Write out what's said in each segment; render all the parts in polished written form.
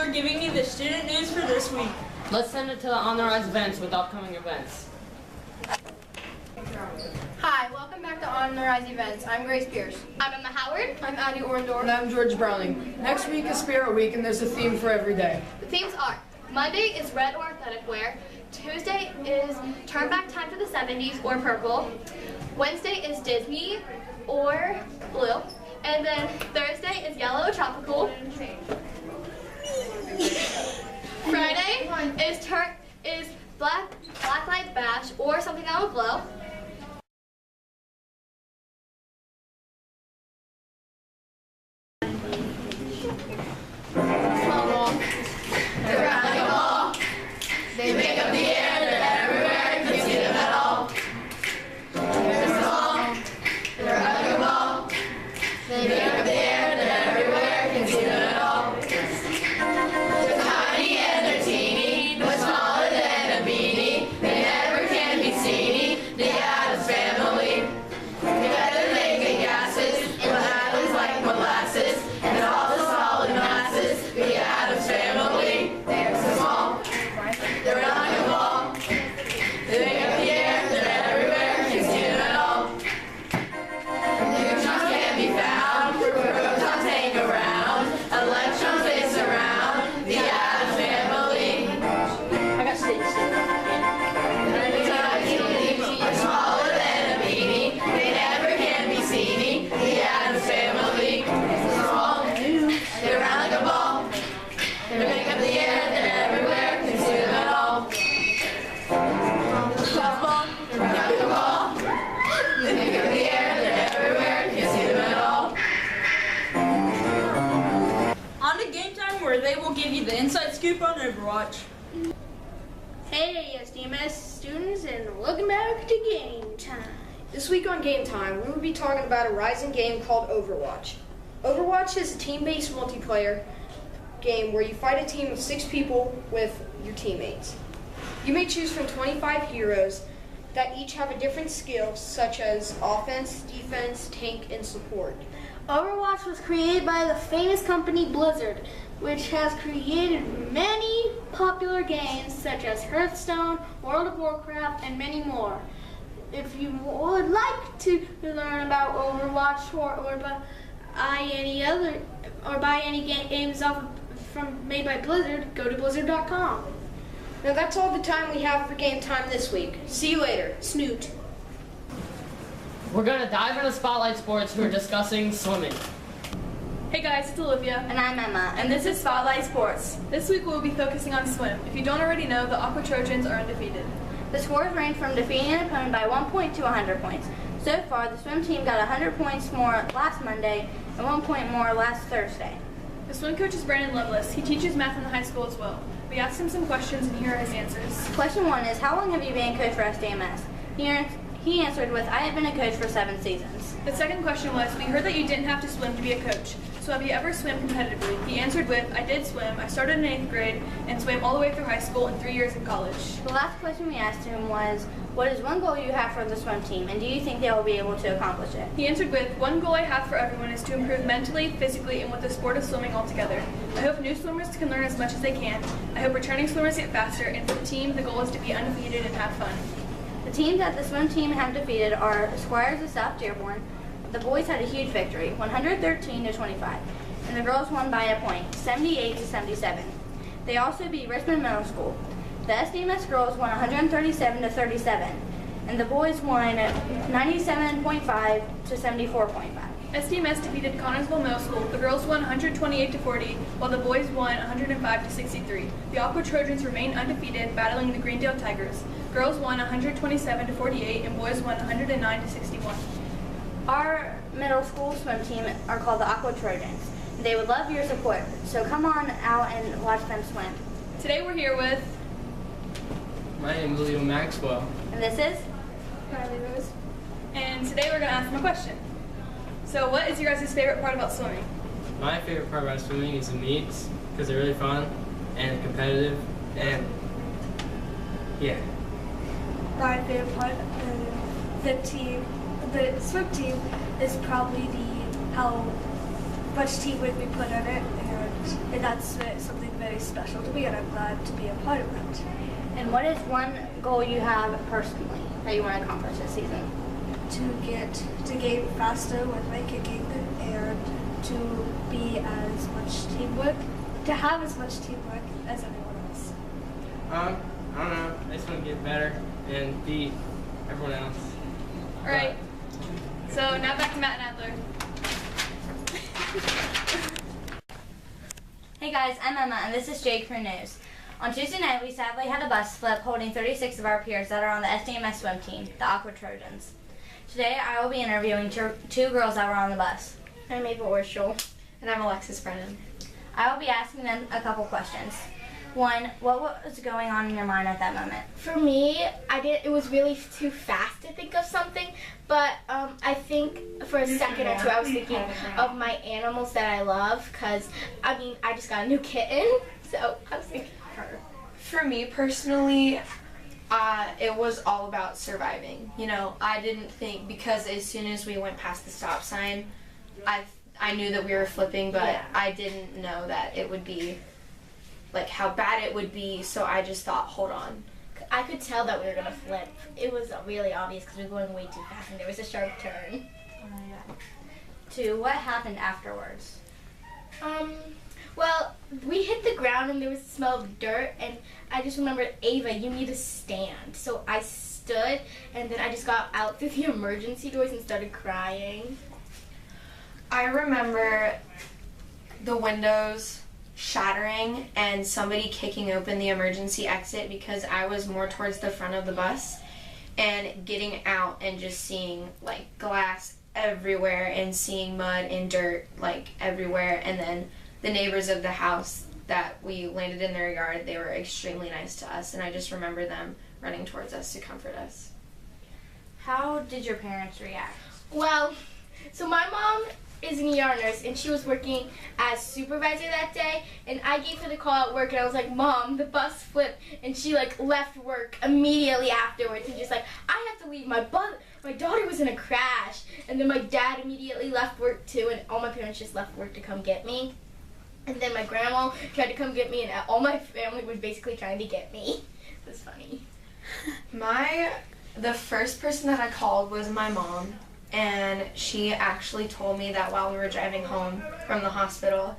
are giving me the student news for this week. Let's send it to the On the Rise events with upcoming events. Hi, welcome back to On the Rise events. I'm Grace Pierce. I'm Emma Howard. I'm Addie Orndorff. And I'm George Browning. Next week is Spirit Week and there's a theme for every day. The themes are: Monday is red or athletic wear, Tuesday is turn back time to the 70s or purple, Wednesday is Disney or blue, and then Thursday is yellow or tropical. Friday is black light bash or something that will glow. They make up the air, they're everywhere, you can see them at all. They're small, they're like a ball. They make up the air, they're everywhere, you can see them at all. They're tiny and they're teeny, but smaller than a beanie. They never can be seeny, the Addams family. Together they make gases, and atoms like molasses, and all the solid masses, the Addams family. They're so small. They're like a ball. They make up the air, they're everywhere, you can see them at all. Neutrons can't be found, protons hang around, electrons they surround, the Addams family. I got stage. They're tiny, they're smaller than a beanie, they never can be seeny, the Addams family. They're small, they're round like a ball. They make up the air, they're everywhere, you can see them at all. Softball, they're round like a ball. They make up the air, they're everywhere, you can see them at all. On to game time, where they will give you the inside scoop on Overwatch. Hey, SDMS students, and welcome back to Game Time. This week on Game Time, we will be talking about a rising game called Overwatch. Overwatch is a team-based multiplayer game where you fight a team of 6 people with your teammates. You may choose from 25 heroes that each have a different skill, such as offense, defense, tank, and support. Overwatch was created by the famous company Blizzard, which has created many popular games such as Hearthstone, World of Warcraft, and many more. If you would like to learn about Overwatch or buy any games made by Blizzard, go to blizzard.com. Now that's all the time we have for Game Time this week. See you later. Snoot. We're going to dive into Spotlight Sports, who are discussing swimming. Hey guys, it's Olivia. And I'm Emma. And this is Spotlight Sports. This week we'll be focusing on swim. If you don't already know, the Aqua Trojans are undefeated. The scores range from defeating an opponent by 1 point to 100 points. So far, the swim team got 100 points more last Monday and 1 point more last Thursday. The swim coach is Brandon Loveless. He teaches math in the high school as well. We asked him some questions and here are his answers. Question 1 is, how long have you been a coach for SDMS? He answered with, I have been a coach for 7 seasons. The second question was, we heard that you didn't have to swim to be a coach. So have you ever swam competitively? He answered with, I did swim. I started in 8th grade and swam all the way through high school and 3 years in college. The last question we asked him was, what is one goal you have for the swim team and do you think they will be able to accomplish it? He answered with, one goal I have for everyone is to improve mentally, physically, and with the sport of swimming altogether. I hope new swimmers can learn as much as they can. I hope returning swimmers get faster, and for the team, the goal is to be undefeated and have fun. The teams that the swim team have defeated are Squires of South Dearborn. The boys had a huge victory, 113 to 25, and the girls won by a point, 78 to 77. They also beat Richmond Middle School. The SDMS girls won 137 to 37, and the boys won 97.5 to 74.5. SDMS defeated Connorsville Middle School. The girls won 128 to 40, while the boys won 105 to 63. The Aqua Trojans remain undefeated, battling the Greendale Tigers. Girls won 127 to 48, and boys won 109 to 61. Our middle school swim team are called the Aqua Trojans. They would love your support, so come on out and watch them swim. Today we're here with... My name is Leo Maxwell. And this is? Riley Rose. And today we're going to ask them a question. So what is your guys' favorite part about swimming? My favorite part about swimming is the meets, because they're really fun and competitive, and yeah. My favorite part of the swim team is probably how much teamwork we put on it, and that's something that very special to me, and I'm glad to be a part of that. And what is one goal you have personally that you want to accomplish this season? To get faster with my kicking and to be as much teamwork, to have as much teamwork as everyone else. I don't know. I just want to get better and beat everyone else. All right. So now back to Matt and Adler. Hey guys, I'm Emma and this is JCREW News. On Tuesday night, we sadly had a bus flip holding 36 of our peers that are on the SDMS swim team, the Aqua Trojans. Today, I will be interviewing two girls that were on the bus. I'm April Orschel. And I'm Alexis Brennan. I will be asking them a couple questions. One, what was going on in your mind at that moment? For me, it was really too fast to think of something, but I think for a second or two I was thinking of my animals that I love, because, I just got a new kitten, so I was thinking of her. For me personally, it was all about surviving. You know, I didn't think, because as soon as we went past the stop sign, I knew that we were flipping, but I didn't know that it would be, like, how bad it would be, so I just thought, hold on. I could tell that we were going to flip. It was really obvious because we were going way too fast and there was a sharp turn. Two, what happened afterwards? Well, we hit the ground and there was a smell of dirt, and I just remembered, Ava, you need to stand. So I stood, and then I just got out through the emergency doors and started crying. I remember the windows shattering and somebody kicking open the emergency exit because I was more towards the front of the bus, and getting out and just seeing, like, glass everywhere and seeing mud and dirt, like, everywhere. And then the neighbors of the house that we landed in their yard, they were extremely nice to us, and I just remember them running towards us to comfort us. How did your parents react? Well, so my mom is an ER nurse, and she was working as supervisor that day, and I gave her the call at work, and I was like, Mom, the bus flipped, and she, like, left work immediately afterwards, and just like, I have to leave, my daughter was in a crash, and then my dad immediately left work too, and all my parents just left work to come get me, and then my grandma tried to come get me, and all my family was basically trying to get me. It was funny. The first person that I called was my mom. And she actually told me that while we were driving home from the hospital,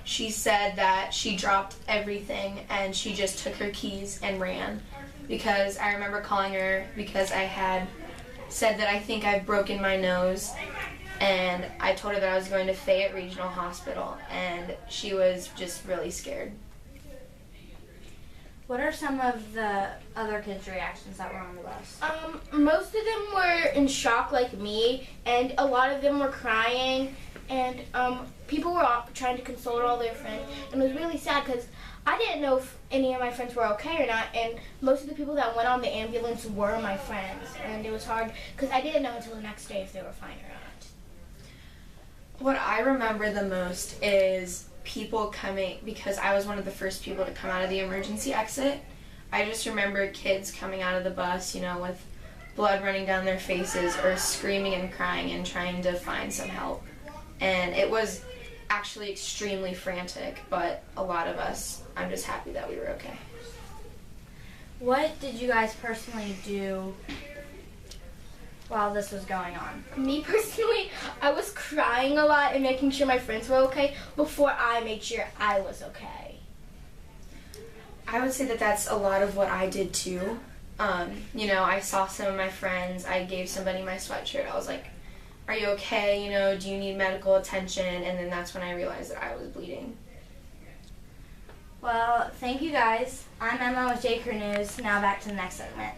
she said that she dropped everything and she just took her keys and ran. Because I remember calling her because I had said that I think I've broken my nose, and I told her that I was going to Fayette Regional Hospital, and she was just really scared. What are some of the other kids' reactions that were on the bus? Most of them were in shock like me, and a lot of them were crying, and people were trying to console all their friends, and it was really sad because I didn't know if any of my friends were okay or not, and most of the people that went on the ambulance were my friends, and it was hard because I didn't know until the next day if they were fine or not. What I remember the most is people coming, because I was one of the first people to come out of the emergency exit. I just remember kids coming out of the bus, you know, with blood running down their faces or screaming and crying and trying to find some help. And it was actually extremely frantic, but a lot of us, I'm just happy that we were okay. What did you guys personally do while this was going on? Me personally, I was crying a lot and making sure my friends were okay before I made sure I was okay. I would say that that's a lot of what I did too. You know, I saw some of my friends, I gave somebody my sweatshirt, I was like, are you okay, you know, do you need medical attention? And then that's when I realized that I was bleeding. Well, thank you guys. I'm Emma with JCREW News. Now back to the next segment.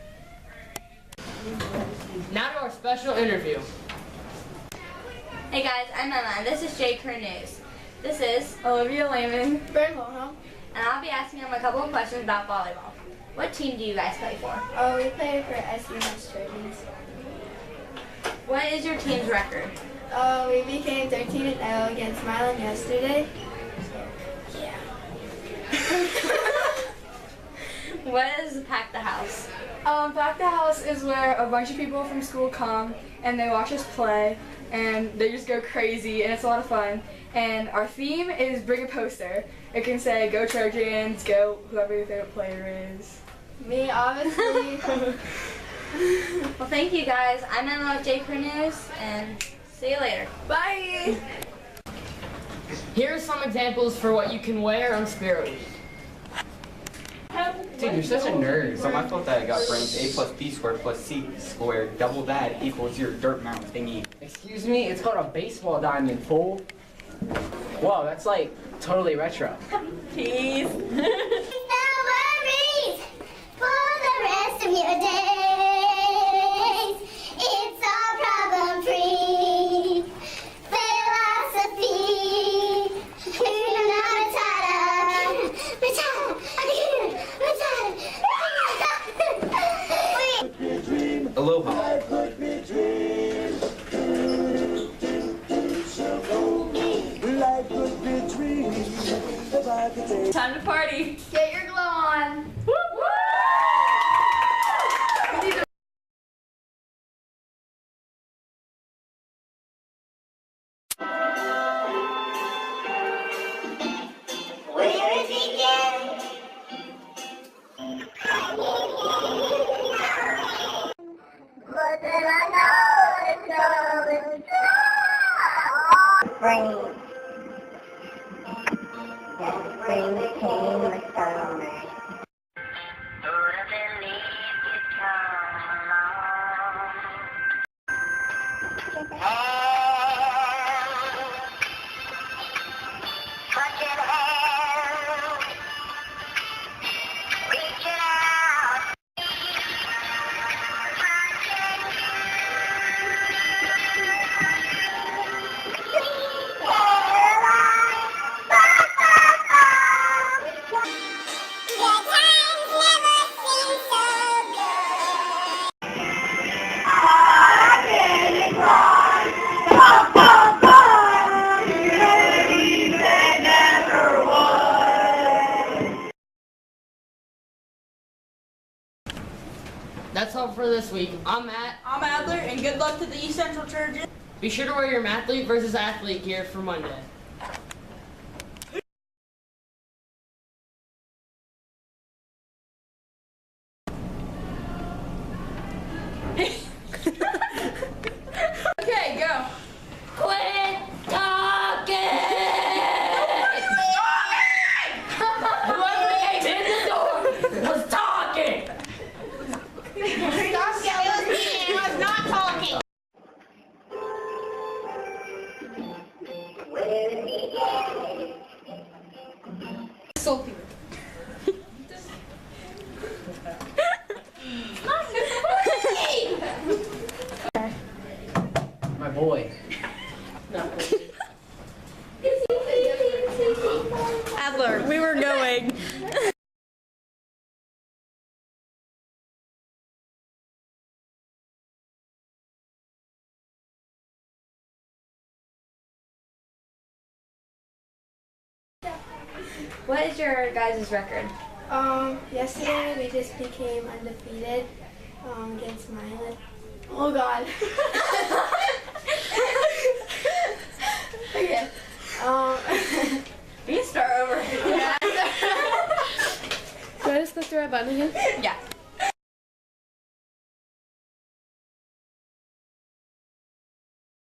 Now to our special interview. Hey guys, I'm Emma, and this is JCREW News. This is Olivia Lehman, Burn Home. and I'll be asking them a couple of questions about volleyball. What team do you guys play for? Oh, we play for SDMS Trojans. What is your team's record? Oh, we became 13-0 against Milan yesterday. What is Pack the House? Back to house is where a bunch of people from school come and they watch us play and they just go crazy and it's a lot of fun. And our theme is bring a poster. It can say go Trojans, go whoever your favorite player is. Me, obviously. Well, thank you guys. I'm Emma with JCREW News, and see you later. Bye! Here are some examples for what you can wear on Spirit Week. Dude, you're such a nerd. So my fault that I got brains. A plus B squared plus C squared. Double that equals your dirt mound thingy. Excuse me, it's called a baseball diamond, fool. Whoa, that's like totally retro. Peace. No worries for the rest of your days. It's all problem-free philosophy. Aloha. Time to party. Get your glow on. Where it began. But then I know it's going Spring. And spring became the summer. Would have believed you'd come along. And touching hands, reaching out. That's all for this week. I'm Matt. I'm Adler, and good luck to the East Central Trojans. Be sure to wear your mathlete versus athlete gear for Monday. Okay, go. Quit talking! Whoever came in the door was talking! Stop yelling at me, I was not talking. Where it began. Salty. My boy. Adler, we were going. What is your guys' record? Yesterday we just became undefeated against Milan. Oh God. Okay. You can start over. Do I just click the right button again?